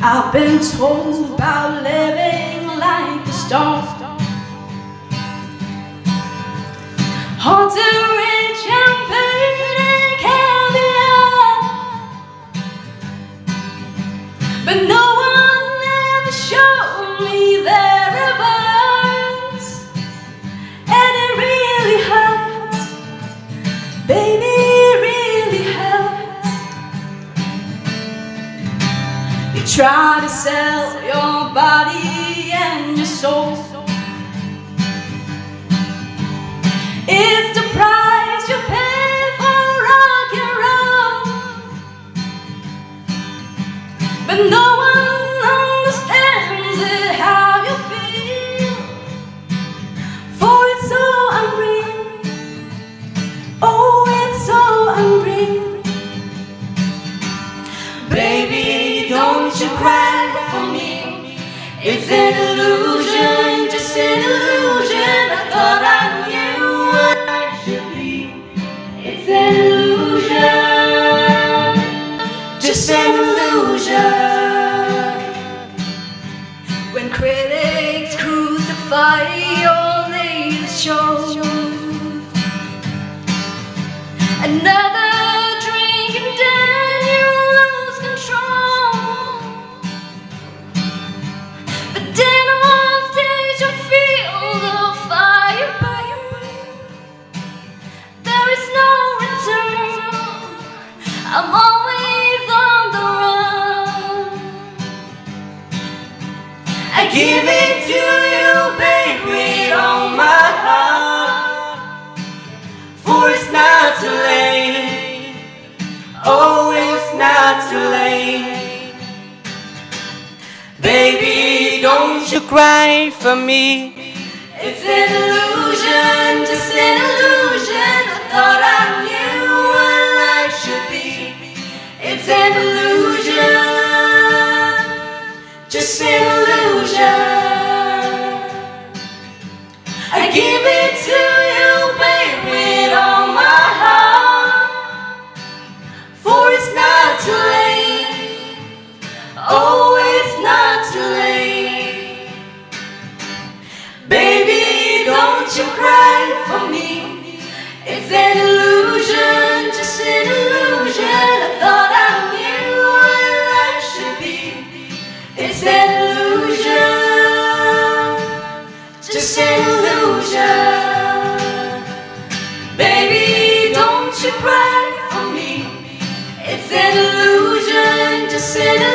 I've been told about living like a stone, hard to reach and pain and caviar, but no one ever showed me their reverse, and it really hurts, baby, it really hurts. You try to sell your body and your soul, it's the price you pay for rock and roll, but no one understands it, how you feel, for it's so unreal, oh, it's so unreal. Baby, don't you cry for me, it's an illusion, just an illusion. I thought I knew what I should be. It's an illusion, just an illusion. When critics crucify your latest show, another drink and then you lose control, but then on stage you feel the fire burn. There is no return, I'm always on the run. I give it to you, babe, with all my heart, for it's not too late, oh, it's not too late. Baby, don't you cry for me, it's an illusion, just an illusion. I thought I knew what life should be. It's an illusion, just an illusion. I give it to you, babe, with all my heart, for it's not too late, oh, it's not too late. Baby, don't you cry for me, it's an illusion, just an illusion. I thought I knew what life should be. It's an illusion, just an illusion. Baby, don't you cry for me, it's an illusion, just an illusion.